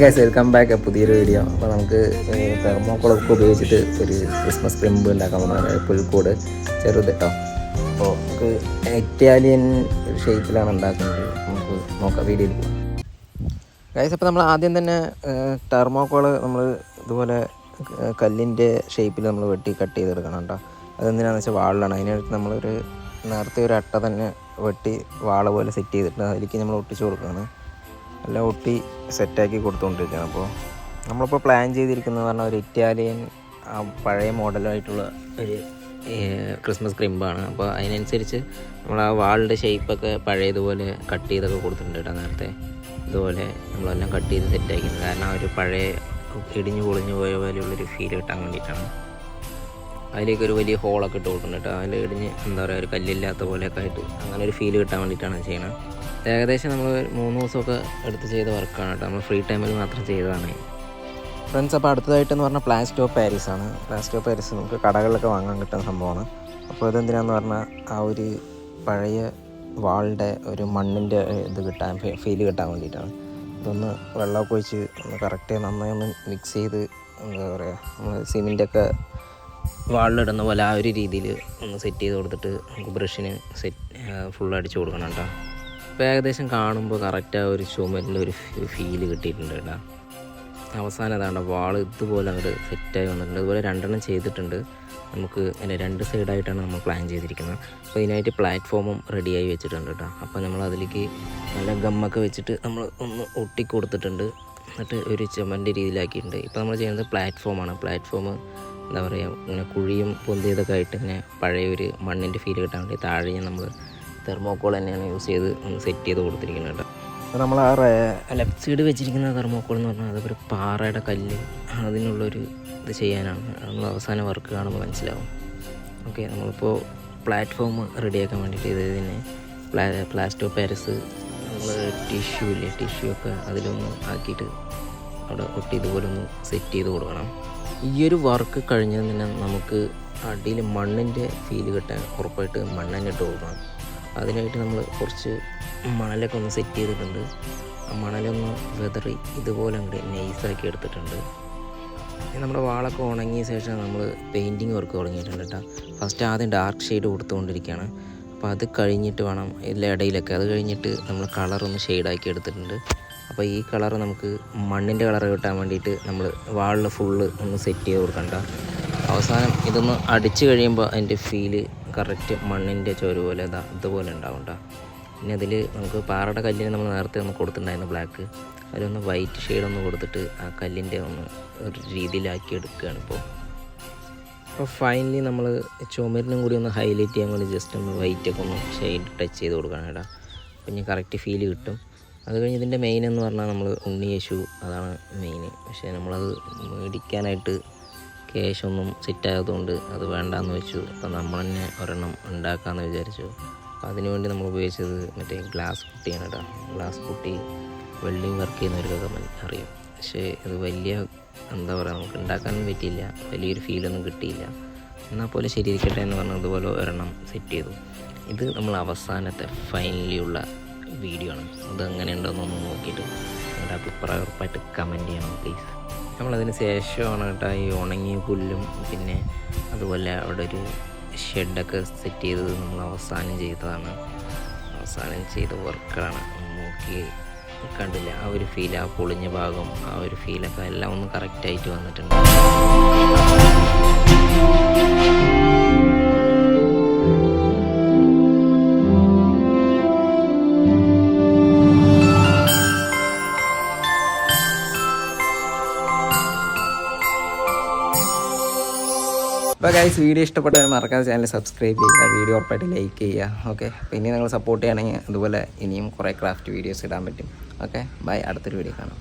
Guys welcome back പുതിയൊരു video. അപ്പോൾ നമുക്ക് തെർമോക്കോളൊക്കെ ഉപയോഗിച്ചിട്ട് ഒരു ക്രിസ്മസ് ക്രിമ്പ് ഉണ്ടാക്കാൻ പോകുന്നത് പുൽക്കൂട് ചെറുത് കേട്ടോ. അപ്പോൾ നമുക്ക് ഇറ്റാലിയൻ ഷേപ്പിലാണ് ഉണ്ടാക്കുന്നത്. നമുക്ക് നോക്കാം, വീഡിയോയിൽ പോകാം ഗൈസ്. അപ്പോൾ നമ്മൾ ആദ്യം തന്നെ തെർമോക്കോൾ നമ്മൾ ഇതുപോലെ കല്ലിൻ്റെ ഷേപ്പിൽ നമ്മൾ വെട്ടി കട്ട് ചെയ്തെടുക്കണം കേട്ടോ. അതെന്തിനാണെന്ന് വെച്ചാൽ വാളിലാണ്. അതിനടുത്ത് നമ്മളൊരു നേരത്തെ ഒരു അട്ട തന്നെ വെട്ടി വാള പോലെ സെറ്റ് ചെയ്തിട്ട് അതിലേക്ക് നമ്മൾ ഒട്ടിച്ച് കൊടുക്കുകയാണ്. എല്ലാം ഒട്ടി സെറ്റാക്കി കൊടുത്തുകൊണ്ടിരിക്കുകയാണ്. അപ്പോൾ നമ്മളിപ്പോൾ പ്ലാൻ ചെയ്തിരിക്കുന്നത് പറഞ്ഞാൽ ഒരു ഇറ്റാലിയൻ പഴയ മോഡലായിട്ടുള്ള ഒരു ക്രിസ്മസ് ക്രിമ്പാണ്. അപ്പോൾ അതിനനുസരിച്ച് നമ്മൾ ആ വാളിൻ്റെ ഷേപ്പൊക്കെ പഴയതുപോലെ കട്ട് ചെയ്തൊക്കെ കൊടുത്തിട്ടുണ്ട് കേട്ടോ. നേരത്തെ ഇതുപോലെ നമ്മളെല്ലാം കട്ട് ചെയ്ത് സെറ്റാക്കിയിട്ടുണ്ട്. കാരണം ആ ഒരു പഴയ ഇടിഞ്ഞു പൊളിഞ്ഞു പോയ പോലെയുള്ളൊരു ഫീൽ കിട്ടാൻ വേണ്ടിയിട്ടാണ്. അതിലേക്കൊരു വലിയ ഹോളൊക്കെ ഇട്ട് കൊടുക്കുന്നുണ്ട് കേട്ടോ. അതിൽ ഇടിഞ്ഞ് എന്താ പറയുക, ഒരു കല്ലില്ലാത്ത പോലെയൊക്കെ ആയിട്ട് അങ്ങനെ ഒരു ഫീൽ കിട്ടാൻ വേണ്ടിയിട്ടാണ് ചെയ്യുന്നത്. ഏകദേശം നമ്മൾ 3 ദിവസമൊക്കെ എടുത്ത് ചെയ്ത വർക്കാണ് കേട്ടോ. നമ്മൾ ഫ്രീ ടൈമിൽ മാത്രം ചെയ്തതാണ് ഫ്രണ്ട്സ്. അപ്പോൾ അടുത്തതായിട്ടെന്ന് പറഞ്ഞാൽ പ്ലാസ്റ്റർ ഓഫ് പാരീസ് ആണ്. പ്ലാസ്റ്റർ ഓഫ് പാരീസ് നമുക്ക് കടകളിലൊക്കെ വാങ്ങാൻ കിട്ടുന്ന സംഭവമാണ്. അപ്പോൾ ഇതെന്തിനാന്ന് പറഞ്ഞാൽ ആ ഒരു പഴയ വാളിൻ്റെ ഒരു മണ്ണിൻ്റെ ഇത് കിട്ടാൻ, ഫീല് കിട്ടാൻ വേണ്ടിയിട്ടാണ്. ഇതൊന്ന് വെള്ളമൊക്കെ ഒഴിച്ച് ഒന്ന് കറക്റ്റ് നന്നായി ഒന്ന് മിക്സ് ചെയ്ത് എന്താ പറയുക, നമ്മൾ സിമെൻറ്റൊക്കെ വാളിലിടുന്ന പോലെ ആ ഒരു രീതിയിൽ ഒന്ന് സെറ്റ് ചെയ്ത് കൊടുത്തിട്ട് നമുക്ക് ബ്രഷിന് ഫുൾ അടിച്ച് കൊടുക്കണം കേട്ടോ. അപ്പോൾ ഏകദേശം കാണുമ്പോൾ കറക്റ്റ് ആ ഒരു ചുമരിൻ്റെ ഒരു ഫീല് കിട്ടിയിട്ടുണ്ട് കേട്ടോ. അവസാനം അതാണ് വാൾ ഇതുപോലെ അങ്ങോട്ട് സെറ്റായി വന്നിട്ടുണ്ട്. അതുപോലെ 2 ചെയ്തിട്ടുണ്ട്. നമുക്ക് അതിൻ്റെ 2 സൈഡായിട്ടാണ് നമ്മൾ പ്ലാൻ ചെയ്തിരിക്കുന്നത്. അപ്പോൾ ഇതിനായിട്ട് പ്ലാറ്റ്ഫോമും റെഡിയായി വെച്ചിട്ടുണ്ട് കേട്ടോ. അപ്പോൾ നമ്മൾ അതിലേക്ക് നല്ല ഗമ്മൊക്കെ വെച്ചിട്ട് നമ്മൾ ഒന്ന് ഒട്ടി കൊടുത്തിട്ടുണ്ട്. എന്നിട്ട് ഒരു ചുമരിൻ്റെ രീതിയിലാക്കിയിട്ടുണ്ട്. ഇപ്പോൾ നമ്മൾ ചെയ്യുന്നത് പ്ലാറ്റ്ഫോമാണ്. പ്ലാറ്റ്ഫോം എന്താ പറയുക, ഇങ്ങനെ കുഴിയും പൊന്തിയതൊക്കെ ആയിട്ട് ഇങ്ങനെ പഴയ ഒരു മണ്ണിൻ്റെ ഫീൽ കിട്ടാൻ വേണ്ടി താഴെ നമ്മൾ തെർമോക്കോൾ തന്നെയാണ് യൂസ് ചെയ്ത് ഒന്ന് സെറ്റ് ചെയ്ത് കൊടുത്തിരിക്കുന്നത് കേട്ടോ. അപ്പോൾ നമ്മൾ ആ ലെഫ്റ്റ് സൈഡ് വെച്ചിരിക്കുന്ന തെർമോക്കോൾ എന്ന് പറഞ്ഞാൽ അതൊരു പാറയുടെ കല്ല്, അതിനുള്ളൊരു ഇത് ചെയ്യാനാണ്. നമ്മൾ അവസാന വർക്ക് കാണുമ്പോൾ മനസ്സിലാവും. ഓക്കെ, നമ്മളിപ്പോൾ പ്ലാറ്റ്ഫോം റെഡിയാക്കാൻ വേണ്ടിയിട്ട് ഇതിന് പ്ലാസ്റ്റർ ഓഫ് പാരീസ് നമ്മൾ ടിഷ്യൂ ഒക്കെ അതിലൊന്ന് ആക്കിയിട്ട് അവിടെ ഒട്ടി ഇതുപോലെ ഒന്ന് സെറ്റ് ചെയ്ത് കൊടുക്കണം. ഈ ഒരു വർക്ക് കഴിഞ്ഞാൽ തന്നെ നമുക്ക് അടിയിൽ മണ്ണിൻ്റെ ഫീല് കിട്ടാൻ ഉറപ്പായിട്ട് മണ്ണെണ്ണ ഇട്ട് കൊടുക്കണം. അതിനായിട്ട് നമ്മൾ കുറച്ച് മണലൊക്കെ ഒന്ന് സെറ്റ് ചെയ്തിട്ടുണ്ട്. ആ മണലൊന്ന് വെതറി ഇതുപോലെ അങ്ങോട്ട് നൈസാക്കി എടുത്തിട്ടുണ്ട്. നമ്മുടെ വാളൊക്കെ ഉണങ്ങിയ ശേഷം നമ്മൾ പെയിൻറ്റിങ് വർക്ക് തുടങ്ങിയിട്ടുണ്ട് കേട്ടോ. ഫസ്റ്റ് ആദ്യം ഡാർക്ക് ഷെയ്ഡ് കൊടുത്തുകൊണ്ടിരിക്കുകയാണ്. അപ്പോൾ അത് കഴിഞ്ഞിട്ട് വേണം എല്ലാ ഇടയിലൊക്കെ, അത് കഴിഞ്ഞിട്ട് നമ്മൾ കളറൊന്ന് ഷെയ്ഡാക്കി എടുത്തിട്ടുണ്ട്. അപ്പോൾ ഈ കളർ നമുക്ക് മണ്ണിൻ്റെ കളർ കിട്ടാൻ വേണ്ടിയിട്ട് നമ്മൾ വാളിൽ ഫുള്ള് ഒന്ന് സെറ്റ് ചെയ്ത് കൊടുക്കണ്ട. അവസാനം ഇതൊന്ന് അടിച്ച് കഴിയുമ്പോൾ അതിൻ്റെ ഫീല് കറക്റ്റ് മണ്ണിൻ്റെ ചോര പോലെ ഇതുപോലെ ഉണ്ടാവും കേട്ടോ. പിന്നെ അതിൽ നമുക്ക് പാറയുടെ കല്ലിന് നമ്മൾ നേരത്തെ ഒന്ന് കൊടുത്തിട്ടുണ്ടായിരുന്നു ബ്ലാക്ക്, അതിലൊന്ന് വൈറ്റ് ഷെയ്ഡൊന്ന് കൊടുത്തിട്ട് ആ കല്ലിൻ്റെ ഒന്ന് ഒരു രീതിയിലാക്കി എടുക്കുകയാണ് ഇപ്പോൾ. അപ്പോൾ ഫൈനലി നമ്മൾ ചുമരിനും കൂടി ഒന്ന് ഹൈലൈറ്റ് ചെയ്യാൻ വേണ്ടി ജസ്റ്റ് ഒന്ന് വൈറ്റൊക്കെ ഒന്ന് ഷെയ്ഡ് ടച്ച് ചെയ്ത് കൊടുക്കണം കേട്ടോ. അപ്പോൾ ഇനി കറക്റ്റ് ഫീല് കിട്ടും. അത് കഴിഞ്ഞ് ഇതിൻ്റെ മെയിൻ എന്ന് പറഞ്ഞാൽ നമ്മൾ ഉണ്ണി യേശു, അതാണ് മെയിൻ. പക്ഷേ നമ്മളത് മേടിക്കാനായിട്ട് ക്യാഷൊന്നും സെറ്റായതുകൊണ്ട് അത് വേണ്ടാന്ന് വെച്ചു. അപ്പോൾ നമ്മൾ തന്നെ ഒരെണ്ണം ഉണ്ടാക്കാമെന്ന് വിചാരിച്ചു. അപ്പോൾ അതിനുവേണ്ടി നമ്മൾ ഉപയോഗിച്ചത് മറ്റേ ഗ്ലാസ് പുട്ടിയാണ് കേട്ടോ. ഗ്ലാസ് പുട്ടി വെൽഡിങ് വർക്ക് ചെയ്യുന്നവർക്കൊക്കെ അറിയാം. പക്ഷേ ഇത് വലിയ എന്താ പറയുക, നമുക്ക് ഉണ്ടാക്കാനും പറ്റിയില്ല, വലിയൊരു ഫീലൊന്നും കിട്ടിയില്ല. എന്നാൽ പോലെ ശരിയിരിക്കട്ടെ എന്ന് പറഞ്ഞാൽ അതുപോലെ ഒരെണ്ണം സെറ്റ് ചെയ്തു. ഇത് നമ്മൾ അവസാനത്തെ ഫൈനലി ഉള്ള വീഡിയോ ആണ്. അത് എങ്ങനെ ഉണ്ടോയെന്നൊന്ന് നോക്കിയിട്ട് നിങ്ങളുടെ അഭിപ്രായം ഉറപ്പായിട്ട് കമൻറ്റ് ചെയ്യണം പ്ലീസ്. നമ്മളതിന് ശേഷമാണ് കേട്ടോ ഈ ഉണങ്ങിയ പുല്ലും പിന്നെ അതുപോലെ അവിടെ ഒരു ഷെഡൊക്കെ സെറ്റ് ചെയ്തത് നമ്മൾ അവസാനം ചെയ്തതാണ്. അവസാനം ചെയ്ത വർക്കാണ്. നോക്കി കണ്ടില്ല ആ ഒരു ഫീൽ, ആ പൊളിഞ്ഞ ഭാഗം, ആ ഒരു ഫീലൊക്കെ എല്ലാം ഒന്ന് കറക്റ്റായിട്ട് വന്നിട്ടുണ്ട്. അപ്പോൾ ഗൈസ്, വീഡിയോ ഇഷ്ടപ്പെട്ടാൽ മറക്കാതെ ചാനൽ സബ്സ്ക്രൈബ് ചെയ്യുക, വീഡിയോ ഉറപ്പായിട്ട് ലൈക്ക് ചെയ്യുക. ഓക്കെ, പിന്നെ നിങ്ങൾ സപ്പോർട്ട് ചെയ്യുകയാണെങ്കിൽ അതുപോലെ ഇനിയും കുറേ ക്രാഫ്റ്റ് വീഡിയോസ് ഇടാൻ പറ്റും. ഓക്കെ, ബൈ, അടുത്തൊരു വീഡിയോ കാണാം.